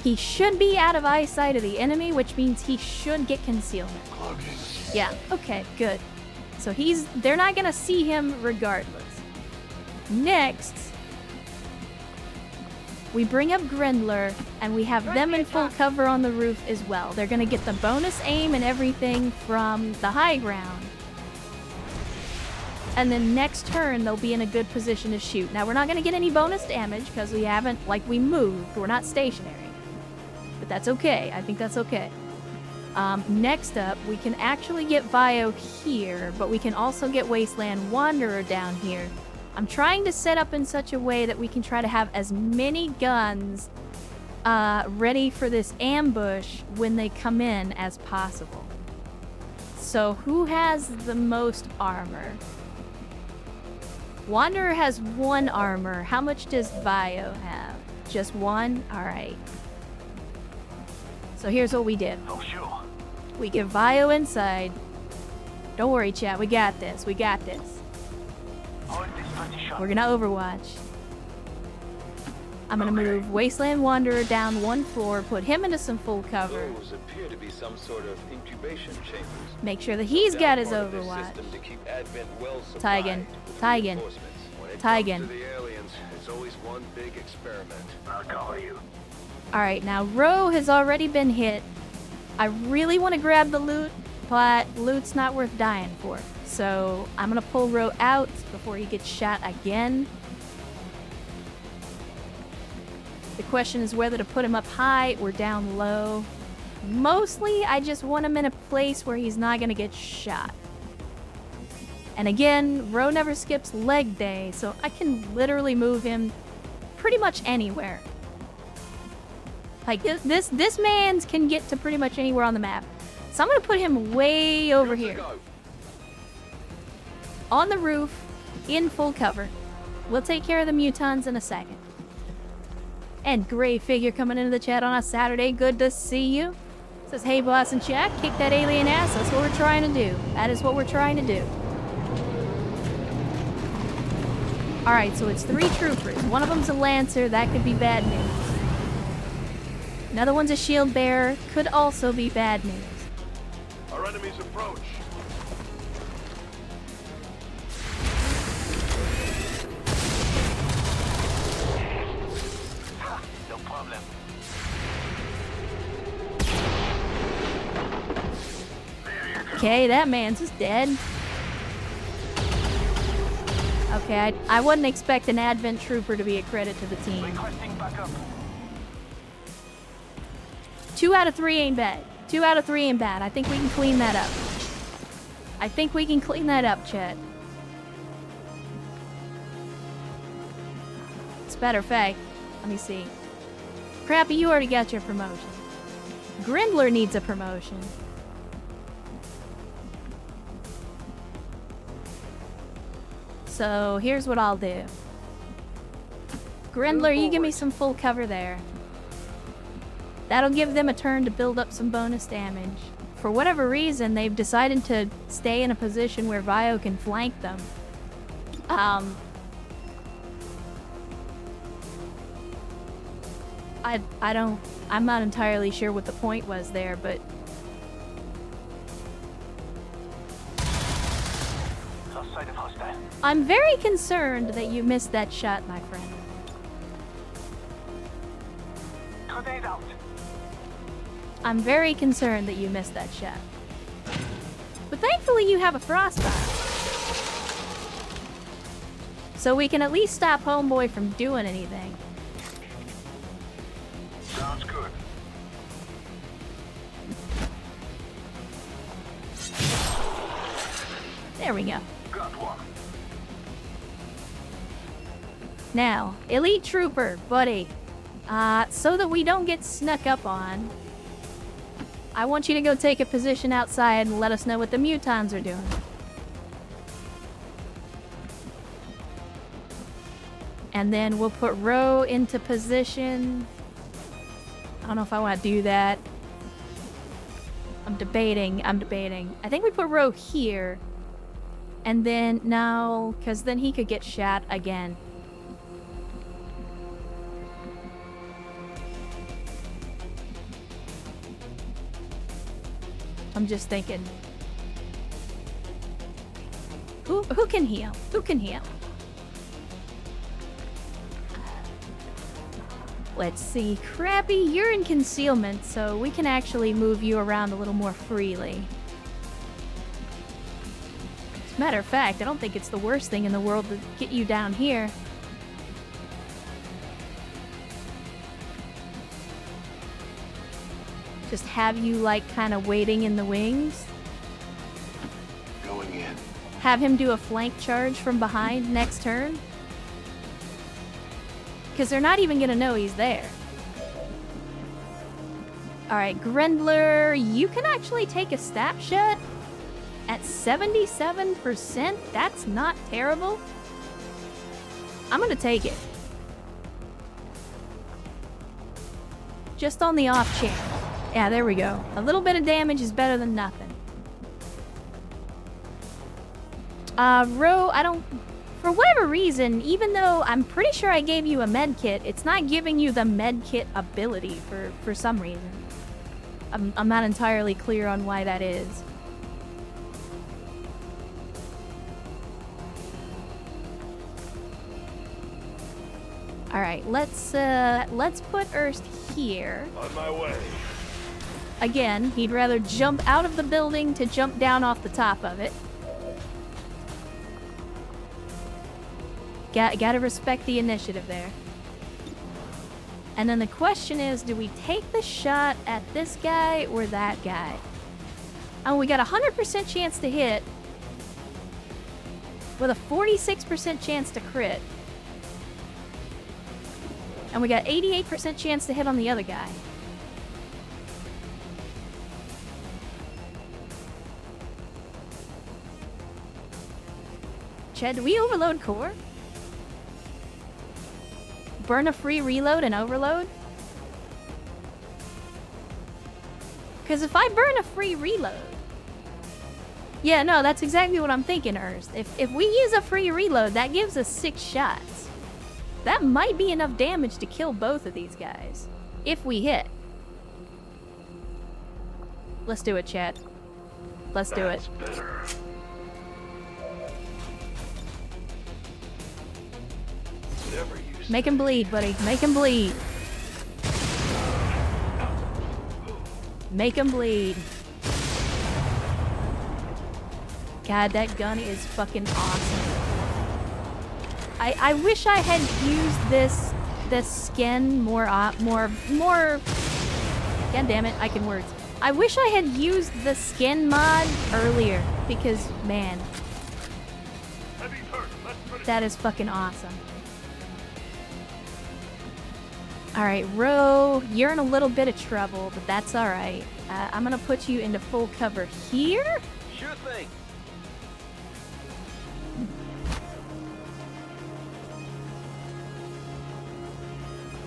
He should be out of eyesight of the enemy, which means he should get concealment. Cloaking. Yeah, okay, good. So they're not gonna see him regardless. Next, we bring up Grendler, and we have them in full cover on the roof as well. They're gonna get the bonus aim and everything from the high ground. And then next turn, they'll be in a good position to shoot. Now, we're not gonna get any bonus damage, because we haven't, we moved. We're not stationary. But that's okay. I think that's okay. Next up, we can actually get Vio here, but we can also get Wasteland Wanderer down here. I'm trying to set up in such a way that we can try to have as many guns ready for this ambush when they come in as possible. So who has the most armor? Wanderer has 1 armor. How much does Vio have? Just 1? Alright. So here's what we did. Oh, sure. We get Vio inside. Don't worry, chat. We got this. We got this. We're gonna Overwatch. I'm gonna move Wasteland Wanderer down 1 floor, put him into some full cover. Those appear to be some sort of incubation chambers. Make sure that he's got his Part of their Overwatch. system to keep Advent well supplied Tigan. with Tigan. reinforcements. When it Tigan. comes to the aliens, it's always one big experiment. I'll call you. Alright, now Ro has already been hit. I really want to grab the loot, but loot's not worth dying for. So I'm gonna pull Ro out before he gets shot again. The question is whether to put him up high or down low. Mostly, I just want him in a place where he's not gonna get shot. And again, Ro never skips leg day, so I can literally move him pretty much anywhere. Like, this man's can get to pretty much anywhere on the map. So I'm gonna put him way over here. On the roof, in full cover. We'll take care of the mutons in a second. And Gray Figure coming into the chat on a Saturday. Good to see you. Says, hey boss and chat, kick that alien ass. That's what we're trying to do. That is what we're trying to do. Alright, so it's 3 troopers. One of them's a lancer. That could be bad news. Another one's a shield bearer. Could also be bad news. Our enemies approach. No problem. Okay, that man's just dead. Okay, I wouldn't expect an Advent Trooper to be a credit to the team. Requesting backup. 2 out of 3 ain't bad. 2 out of 3 ain't bad. I think we can clean that up. I think we can clean that up, chat. As a matter of fact, let me see. Crappy, you already got your promotion. Grendler needs a promotion. So here's what I'll do. Grendler, you give me some full cover there. That'll give them a turn to build up some bonus damage. For whatever reason, they've decided to stay in a position where Vio can flank them. I'm not entirely sure what the point was there, but Sight of hostile. I'm very concerned that you missed that shot, my friend. Grenade out. I'm very concerned that you missed that shot. But thankfully you have a frostbite. So we can at least stop Homeboy from doing anything. Sounds good. There we go. Got one. Now, Elite Trooper, buddy. So that we don't get snuck up on, I want you to go take a position outside and let us know what the mutons are doing. And then we'll put Ro into position. I don't know if I want to do that. I'm debating. I think we put Ro here. And then, no, because then he could get shot again. I'm just thinking. Who can heal? Who can heal? Let's see. Crappy, you're in concealment, so we can actually move you around a little more freely. As a matter of fact, I don't think it's the worst thing in the world to get you down here. Just have you, like, kind of waiting in the wings. Going in. Have him do a flank charge from behind next turn. Because they're not even going to know he's there. Alright, Grendler, you can actually take a stat shot at 77%. That's not terrible. I'm going to take it. Just on the off chance. Yeah, there we go. A little bit of damage is better than nothing. Ro, I don't... For whatever reason, even though I'm pretty sure I gave you a med kit, it's not giving you the med kit ability for some reason. I'm not entirely clear on why that is. Alright, let's put Erst here. On my way. Again, he'd rather jump out of the building to jump down off the top of it. Gotta respect the initiative there. And then the question is, do we take the shot at this guy or that guy? Oh, we got a 100% chance to hit with a 46% chance to crit. And we got 88% chance to hit on the other guy. Chad, do we overload core? Burn a free reload and overload? Because if I burn a free reload... Yeah, no, that's exactly what I'm thinking, Erst. If we use a free reload, that gives us 6 shots. That might be enough damage to kill both of these guys. If we hit. Let's do it, chat. Let's do it. Better. Never use Make him bleed, buddy. Make him bleed. Make him bleed. God, that gun is fucking awesome. I wish I had used this skin more. God damn it, I can words. I wish I had used the skin mod earlier because, man, Heavy hurt. Let's finish. that is fucking awesome. Alright, Ro, you're in a little bit of trouble, but that's alright. I'm gonna put you into full cover here. Sure thing.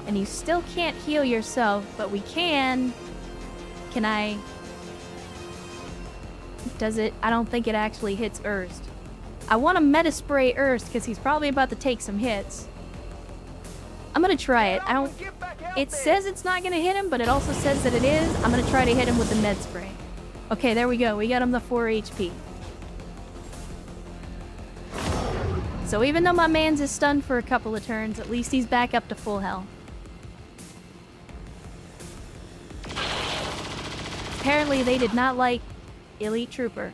And you still can't heal yourself, but we can. Can I? Does it? I don't think it actually hits Erst. I want to metaspray Erst because he's probably about to take some hits. I'm gonna try it. I don't. It says it's not gonna hit him, but it also says that it is. I'm gonna try to hit him with the med spray. Okay, there we go. We got him the 4 HP. So even though my man's is stunned for a couple of turns, at least he's back up to full health. Apparently they did not like Elite Trooper.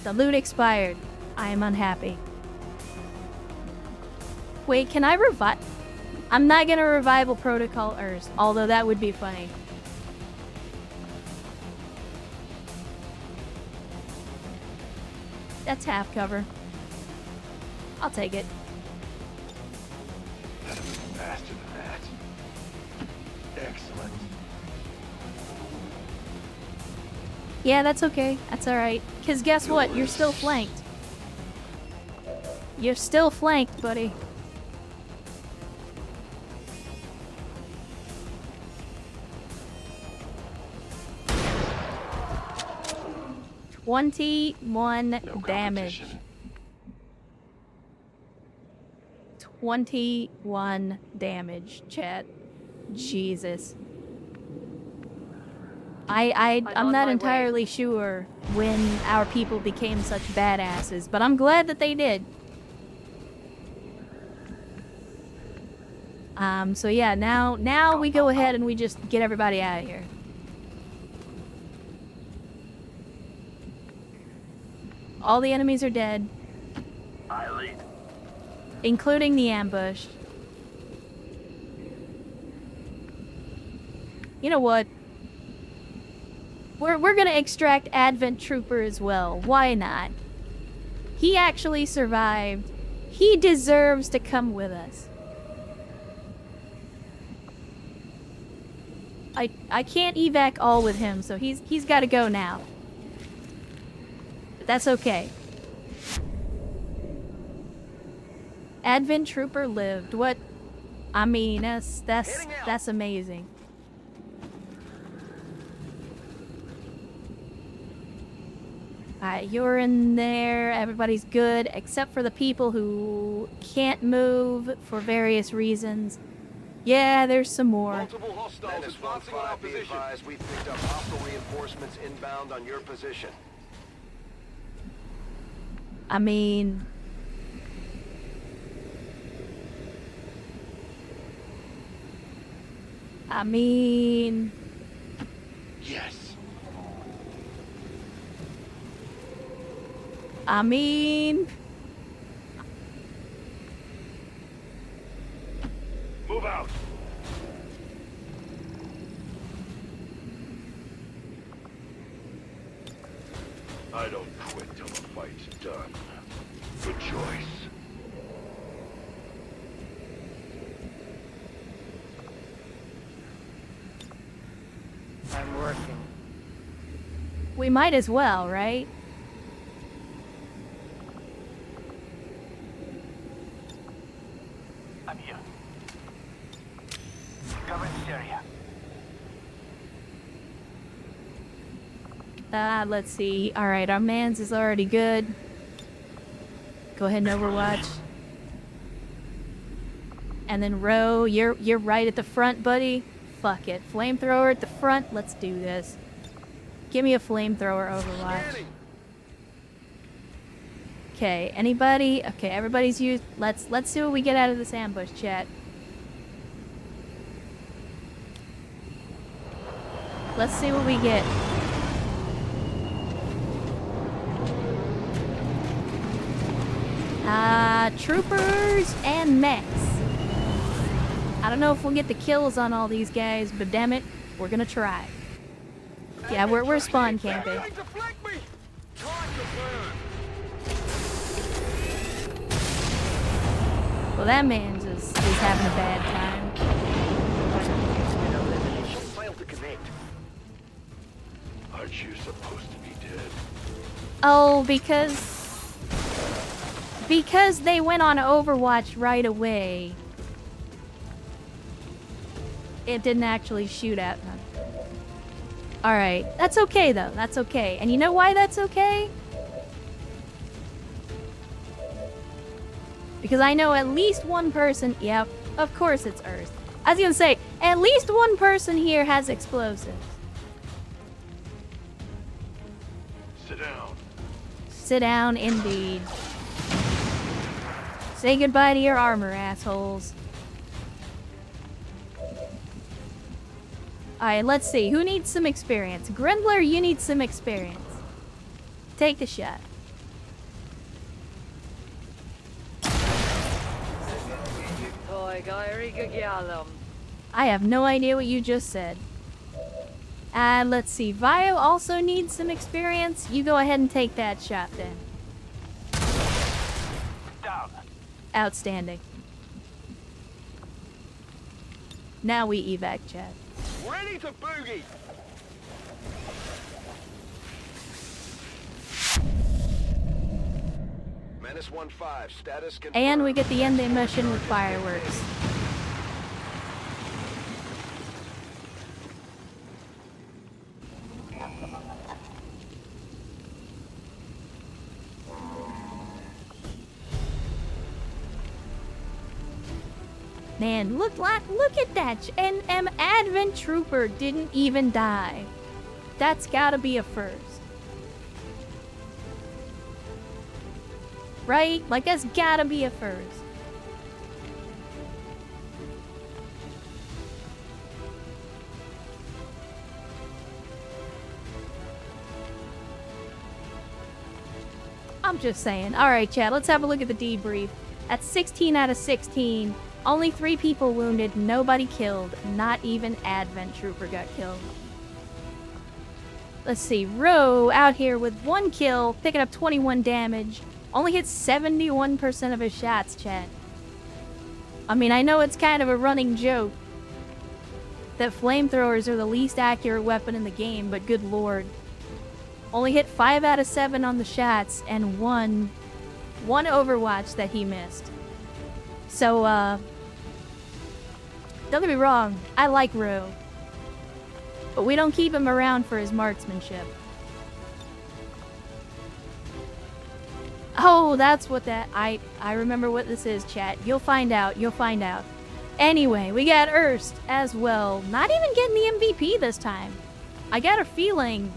The loot expired. I am unhappy. Wait, can I revive? I'm not gonna revival protocolers, although that would be funny. That's half cover. I'll take it. That'd be faster than that. Excellent. Yeah, that's okay. That's alright. Because guess what? You're still flanked. You're still flanked, buddy. $21 damage. Competition. 21 damage, chat. Jesus. I'm on not my entirely sure when our people became such badasses, but I'm glad that they did. So yeah, now we go ahead and we just get everybody out of here. All the enemies are dead, I lead. including the ambush. You know what? We're gonna extract Advent Trooper as well. Why not? He actually survived. He deserves to come with us. I can't evac all with him, so he's got to go now. But that's okay. Advent Trooper lived. What? I mean, that's amazing. Alright, you're in there. Everybody's good, except for the people who can't move for various reasons. Yeah, there's some more. Multiple hostiles advancing on our position. Be advised, we picked up hostile reinforcements inbound on your position. I mean... Yes. Move out. I don't quit till the fight's done. Good choice. I'm working. we might as well, right? I'm here. Cover this area. Let's see. Alright, our man's is already good. Go ahead and overwatch. And then Ro, you're right at the front, buddy. Fuck it. Flamethrower at the front. Let's do this. Give me a flamethrower overwatch. Okay, anybody? Okay, everybody's used. Let's see what we get out of this ambush, chat. Let's see what we get. Troopers and mechs. I don't know if we'll get the kills on all these guys, but damn it, we're gonna try. Yeah, we're spawn camping. Well, that man's is having a bad time. Failed to connect. Aren't you supposed to be dead? Oh, because they went on Overwatch right away. It didn't actually shoot at them. Alright, that's okay though, that's okay. And you know why that's okay? Because I know at least one person, yep, of course it's Earth. I was gonna say, at least one person here has explosives. Sit down. Sit down, indeed. Say goodbye to your armor, assholes. Alright, let's see. Who needs some experience? Grendler, you need some experience. Take the shot. I have no idea what you just said. And let's see. Vio also needs some experience. You go ahead and take that shot then. Down. Outstanding. Now we evac chat. Ready to boogie! Menace 1-5, status confirmed. And we get the ending mission with fireworks. Man, look at that! An Advent Trooper didn't even die. That's gotta be a first. Right? Like, that's gotta be a first. I'm just saying. Alright, chat, let's have a look at the debrief. At 16 out of 16, only 3 people wounded, nobody killed. Not even Advent Trooper got killed. Let's see, Ro out here with 1 kill, picking up 21 damage. Only hit 71% of his shots, chat. I mean, I know it's kind of a running joke that flamethrowers are the least accurate weapon in the game, but good lord. Only hit 5 out of 7 on the shots, and one Overwatch that he missed. So, don't get me wrong, I like Ro. But we don't keep him around for his marksmanship. Oh, that's what that... I remember what this is, chat. You'll find out. You'll find out. Anyway, we got Erst as well. Not even getting the MVP this time. I got a feeling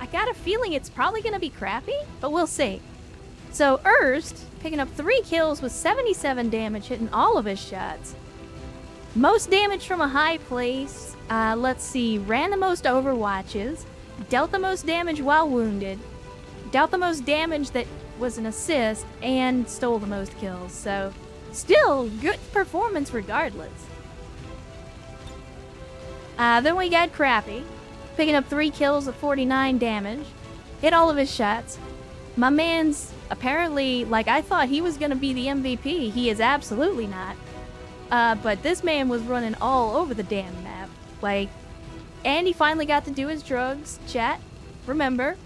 it's probably going to be crappy, but we'll see. So, Erst, picking up 3 kills with 77 damage, hitting all of his shots. Most damage from a high place. Let's see. Ran the most Overwatches. Dealt the most damage while wounded. Dealt the most damage that was an assist, and stole the most kills. So, still, good performance regardless. Then we got Crappy, picking up 3 kills with 49 damage. Hit all of his shots. My man's apparently, like, I thought he was going to be the MVP. He is absolutely not. But this man was running all over the damn map. Like, and he finally got to do his drugs. Chat, remember,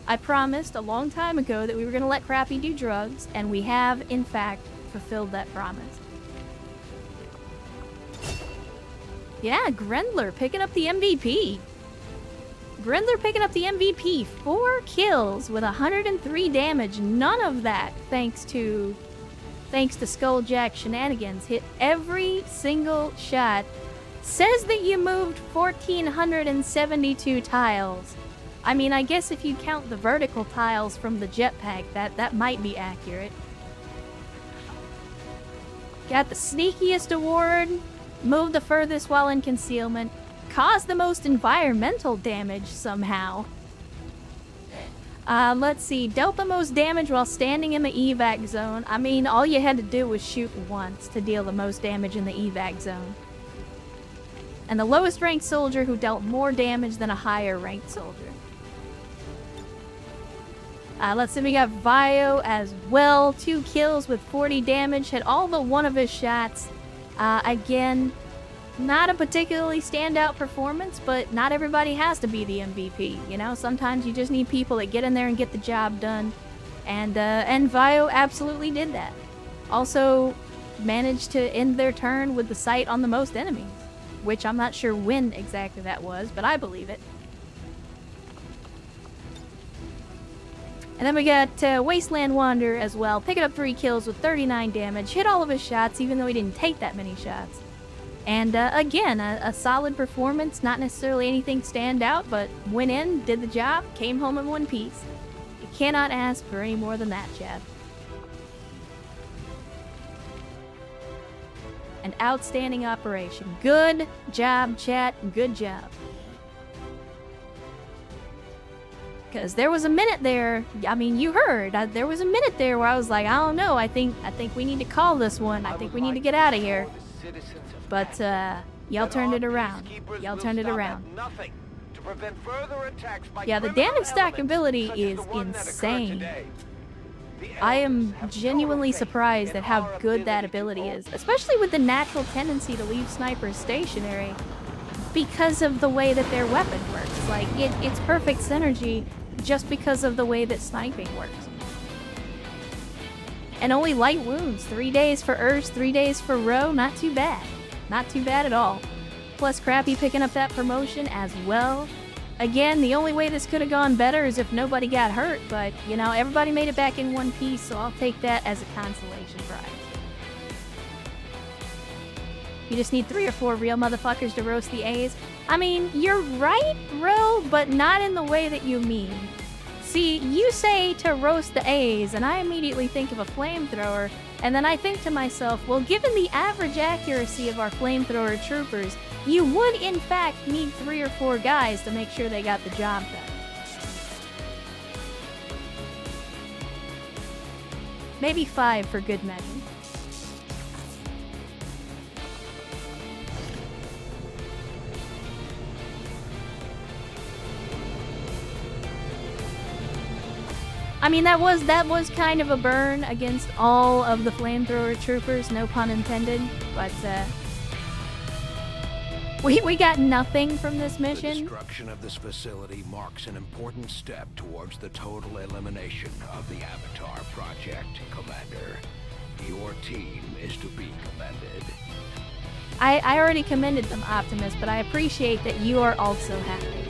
I promised a long time ago that we were going to let Crappy do drugs, and we have, in fact, fulfilled that promise. Yeah, Grendler picking up the MVP. Grendler picking up the MVP. 4 kills with 103 damage. None of that thanks to Skulljack shenanigans. Hit every single shot. Says that you moved 1,472 tiles. I mean, I guess if you count the vertical tiles from the jetpack, that might be accurate. Got the sneakiest award, moved the furthest while in concealment, caused the most environmental damage somehow. Let's see, dealt the most damage while standing in the evac zone. I mean, all you had to do was shoot once to deal the most damage in the evac zone. And the lowest ranked soldier who dealt more damage than a higher ranked soldier. Let's see, we got Vio as well. 2 kills with 40 damage. Hit all but one of his shots. Again, not a particularly standout performance, but not everybody has to be the MVP. You know, sometimes you just need people that get in there and get the job done. And Vio absolutely did that. Also managed to end their turn with the sight on the most enemies, which I'm not sure when exactly that was, but I believe it. And then we got Wasteland Wanderer as well, picking up 3 kills with 39 damage, hit all of his shots even though he didn't take that many shots. And again, a solid performance, not necessarily anything stand out, but went in, did the job, came home in one piece. cannot ask for any more than that, Chad. An outstanding operation. Good job, chat. Good job. Because there was a minute there, I mean, you heard, there was a minute there where I was like, I don't know, I think we need to call this one. I think we need to get out of here. But, y'all turned it around. Y'all turned it around. Yeah, the damage stack ability is insane. I am genuinely surprised at how good that ability is, especially with the natural tendency to leave snipers stationary because of the way that their weapon works. Like, it's perfect synergy just because of the way that sniping works. And only light wounds. 3 days for Urs, 3 days for Row. Not too bad. Not too bad at all. Plus Crappy picking up that promotion as well. Again, the only way this could have gone better is if nobody got hurt, but, you know, everybody made it back in one piece, so I'll take that as a consolation prize. You just need 3 or 4 real motherfuckers to roast the A's. I mean, you're right, Ro, but not in the way that you mean. See, you say to roast the A's, and I immediately think of a flamethrower, and then I think to myself, well, given the average accuracy of our flamethrower troopers, you would, in fact, need 3 or 4 guys to make sure they got the job done. Maybe 5 for good measure. I mean, that was kind of a burn against all of the flamethrower troopers, no pun intended, but we got nothing from this The mission. destruction of this facility marks an important step towards the total elimination of the Avatar Project, Commander. Your team is to be commended. I already commended them, Optimus, but I appreciate that you are also happy.